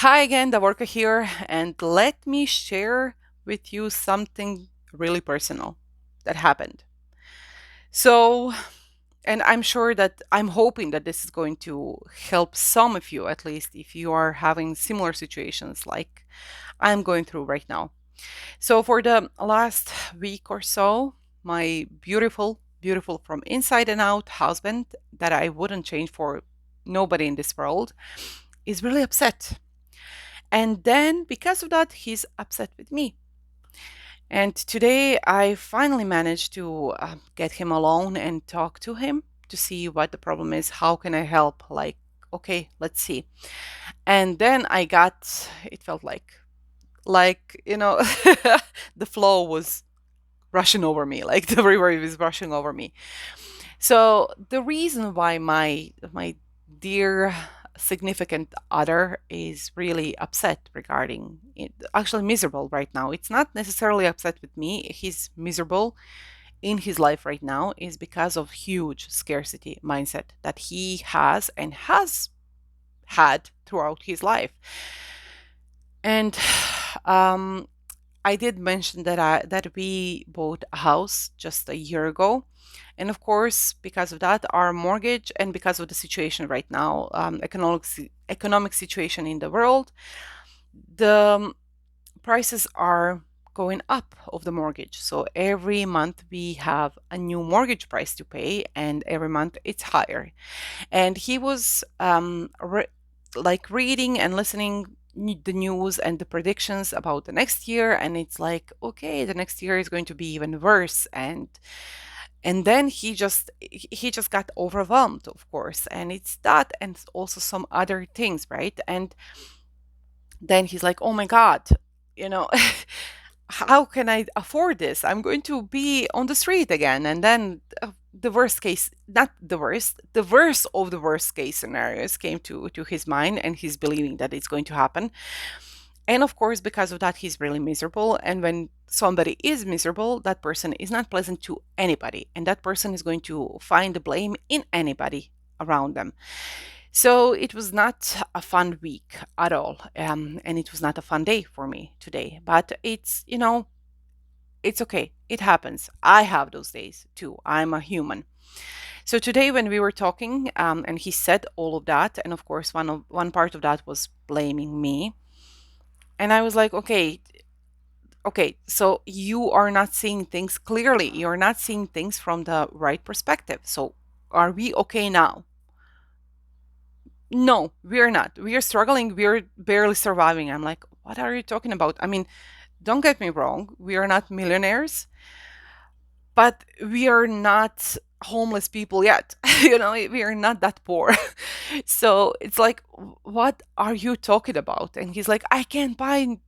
Hi again, Davorka here, and let me share with you something really personal that happened. So, and I'm sure that I'm hoping that this is going to help some of you, at least if you are having similar situations like I'm going through right now. So, for the last week or so, my beautiful, beautiful from inside and out husband that I wouldn't change for nobody in this world is really upset. And then because of that, he's upset with me. And today I finally managed to get him alone and talk to him to see what the problem is. How can I help? Like, okay, let's see. And then it felt like, the flow was rushing over me, like the river was rushing over me. So the reason why my dear significant other is really upset regarding it, actually miserable right now. It's not necessarily upset with me. He's miserable in his life right now is because of huge scarcity mindset that he has and has had throughout his life. And um I did mention that we bought a house just a year ago, and of course, because of that, our mortgage and because of the situation right now, economic situation in the world, the prices are going up of the mortgage. So every month we have a new mortgage price to pay, and every month it's higher. And he was like reading and listening the news and the predictions about the next year, and it's like, okay, the next year is going to be even worse. And then he just got overwhelmed, of course, and it's that and also some other things, right? And then he's like, oh my god, you know how can I afford this? I'm going to be on the street again. And then the worst case, not the worst, the worst of the worst case scenarios came to his mind, and he's believing that it's going to happen. And of course, because of that, he's really miserable. And when somebody is miserable, that person is not pleasant to anybody. And that person is going to find the blame in anybody around them. So it was not a fun week at all. And it was not a fun day for me today. But it's okay. It happens. I have those days too. I'm a human. So today, when we were talking, and he said all of that, and of course, one part of that was blaming me, and I was like, okay, so you are not seeing things clearly. You're not seeing things from the right perspective. So are we okay now? No, we're not. We are struggling. We're barely surviving. I'm like, what are you talking about? I mean, don't get me wrong. We are not millionaires, but we are not homeless people yet. We are not that poor. So it's like, what are you talking about? And he's like, I can't buy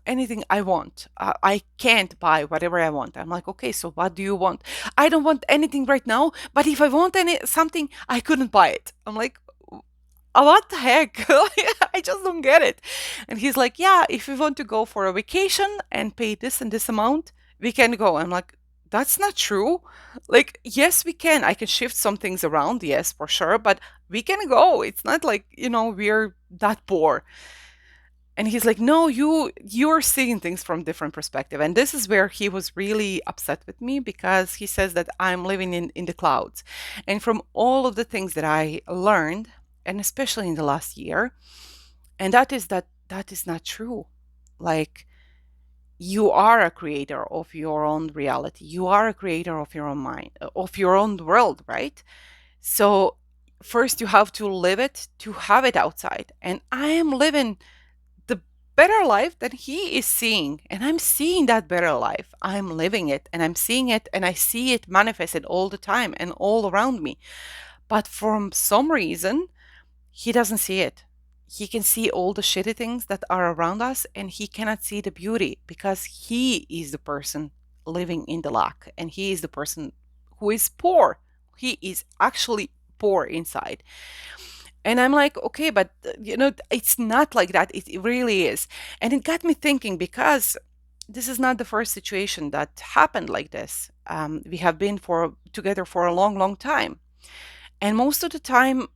anything I want. I can't buy whatever I want. I'm like, okay, so what do you want? I don't want anything right now, but if I want something, I couldn't buy it. I'm like, what the heck? I just don't get it. And he's like, yeah, if we want to go for a vacation and pay this and this amount, we can go. I'm like, that's not true. Like, yes, we can. I can shift some things around, yes, for sure, but we can go. It's not like, we're that poor. And he's like, no, you're seeing things from different perspective. And this is where he was really upset with me, because he says that I'm living in the clouds. And from all of the things that I learned, and especially in the last year, and that is not true. Like, you are a creator of your own reality. You are a creator of your own mind, of your own world, right? So first you have to live it to have it outside. And I am living the better life that he is seeing, and I'm seeing that better life. I'm living it, and I'm seeing it, and I see it manifested all the time and all around me. But for some reason, he doesn't see it. He can see all the shitty things that are around us, and he cannot see the beauty, because he is the person living in the lack, and he is the person who is poor. He is actually poor inside. And I'm like, okay, but it's not like that. It really is. And it got me thinking, because this is not the first situation that happened like this. We have been together for a long, long time. And most of the time,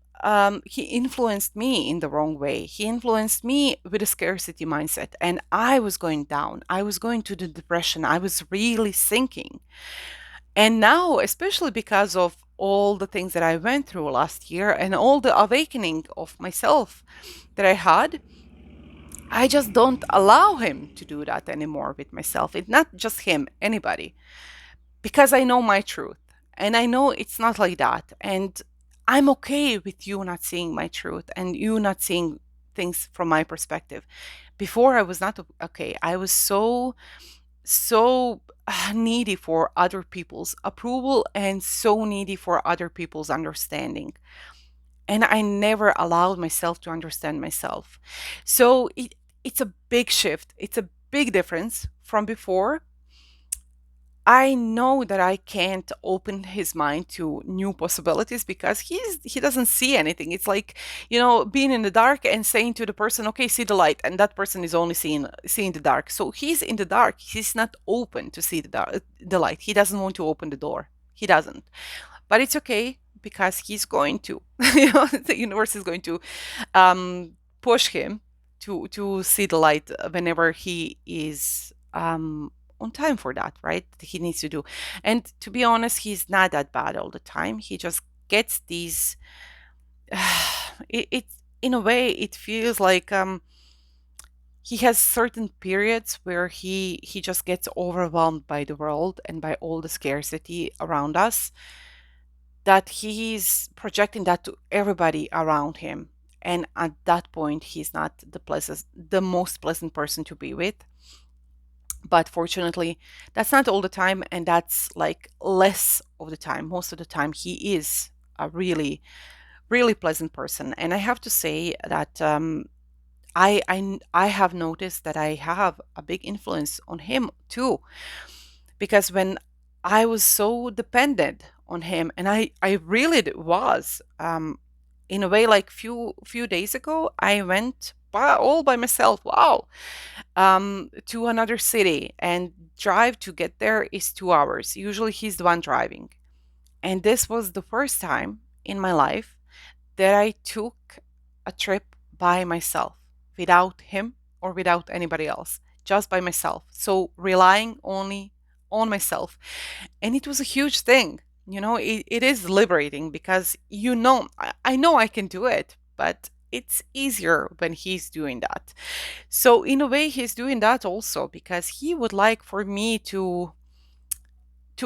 he influenced me in the wrong way. He influenced me with a scarcity mindset, and I was going down. I was going to the depression. I was really sinking. And now, especially because of all the things that I went through last year and all the awakening of myself that I had, I just don't allow him to do that anymore with myself. It's not just him, anybody, because I know my truth and I know it's not like that. And I'm okay with you not seeing my truth and you not seeing things from my perspective. Before I was not okay. I was so needy for other people's approval and so needy for other people's understanding. And I never allowed myself to understand myself. So it's a big shift. It's a big difference from before. I know that I can't open his mind to new possibilities because he doesn't see anything. It's like, being in the dark and saying to the person, "Okay, see the light," and that person is only seeing the dark. So he's in the dark. He's not open to see the light. He doesn't want to open the door. He doesn't. But it's okay because he's going to. The universe is going to push him to see the light whenever he is on time for that, right? He needs to do. And to be honest, he's not that bad all the time. He just gets these. It in a way it feels like he has certain periods where he just gets overwhelmed by the world and by all the scarcity around us, that he's projecting that to everybody around him. And at that point, he's not the most pleasant person to be with. But fortunately, that's not all the time, and that's like less of the time. Most of the time, he is a really, really pleasant person. And I have to say that I have noticed that I have a big influence on him too, because when I was so dependent on him, and I really was, in a way, like few days ago, I went all by myself. Wow, to another city, and drive to get there is 2 hours. Usually, he's the one driving, and this was the first time in my life that I took a trip by myself without him or without anybody else, just by myself. So relying only on myself. And it was a huge thing. It is liberating because I know I can do it, but it's easier when he's doing that. So in a way, he's doing that also because he would like for me to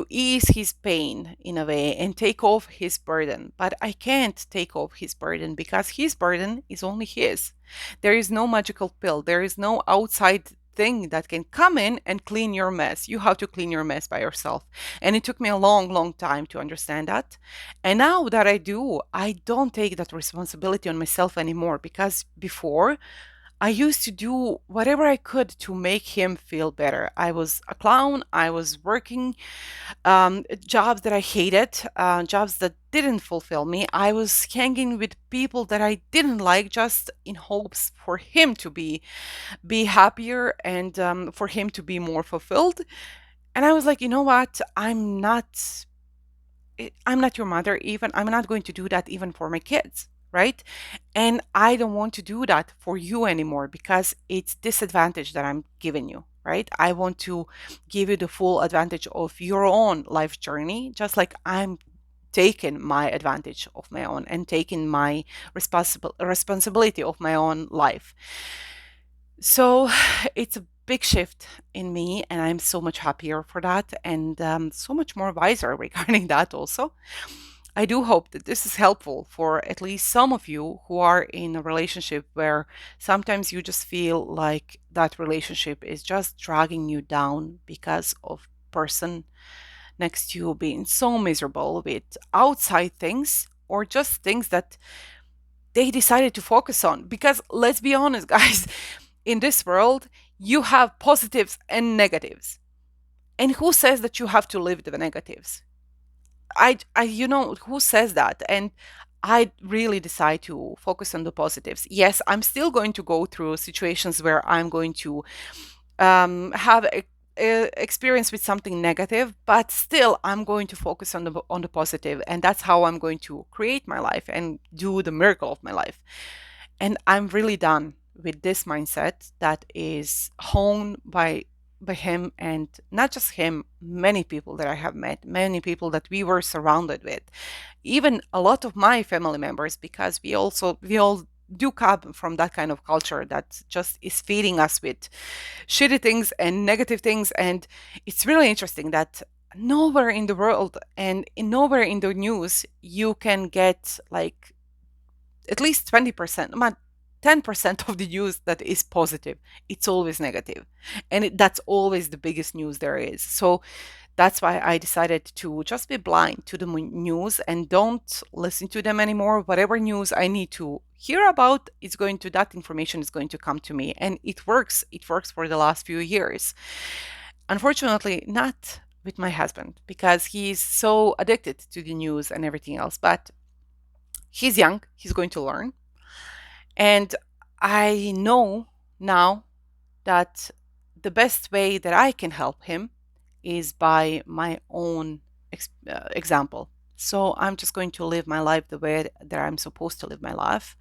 ease his pain in a way and take off his burden. But I can't take off his burden because his burden is only his. There is no magical pill, there is no outside thing that can come in and clean your mess. You have to clean your mess by yourself. And it took me a long, long time to understand that. And now that I do, I don't take that responsibility on myself anymore because before, I used to do whatever I could to make him feel better. I was a clown. I was working jobs that I hated, jobs that didn't fulfill me. I was hanging with people that I didn't like just in hopes for him to be happier and for him to be more fulfilled. And I was like, you know what? I'm not your mother, even. I'm not going to do that even for my kids, right? And I don't want to do that for you anymore because it's disadvantage that I'm giving you, right? I want to give you the full advantage of your own life journey, just like I'm taking my advantage of my own and taking my responsibility of my own life. So it's a big shift in me, and I'm so much happier for that and so much more wiser regarding that also. I do hope that this is helpful for at least some of you who are in a relationship where sometimes you just feel like that relationship is just dragging you down because of person next to you being so miserable with outside things or just things that they decided to focus on. Because let's be honest, guys, in this world, you have positives and negatives. And who says that you have to live the negatives? Who says that? And I really decide to focus on the positives. Yes, I'm still going to go through situations where I'm going to have experience with something negative, but still I'm going to focus on the positive, and that's how I'm going to create my life and do the miracle of my life. And I'm really done with this mindset that is honed by him, and not just him, many people that I have met, many people that we were surrounded with, even a lot of my family members, because we all do come from that kind of culture that just is feeding us with shitty things and negative things. And it's really interesting that nowhere in the world and nowhere in the news you can get like at least 20%, 10% of the news that is positive. It's always negative. And that's always the biggest news there is. So that's why I decided to just be blind to the news and don't listen to them anymore. Whatever news I need to hear about is going to, that information is going to come to me. And it works. It works for the last few years. Unfortunately, not with my husband because he's so addicted to the news and everything else. But he's young, he's going to learn. And I know now that the best way that I can help him is by my own example. So I'm just going to live my life the way that I'm supposed to live my life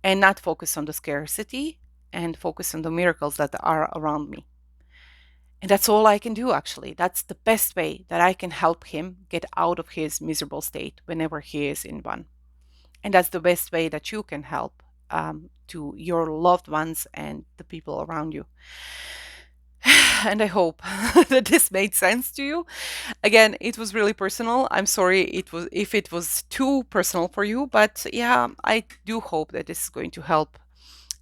and not focus on the scarcity and focus on the miracles that are around me. And that's all I can do, actually. That's the best way that I can help him get out of his miserable state whenever he is in one. And that's the best way that you can help to your loved ones and the people around you. And I hope that this made sense to you. Again, it was really personal. I'm sorry it was if it was too personal for you, but yeah, I do hope that this is going to help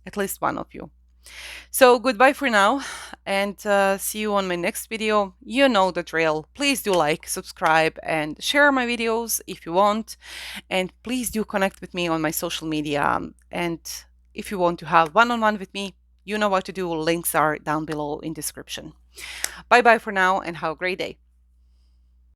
at least one of you. So goodbye for now, and see you on my next video. You know the drill. Please do like, subscribe, and share my videos if you want. And please do connect with me on my social media. And if you want to have one-on-one with me, you know what to do. Links are down below in description. Bye bye for now, and have a great day.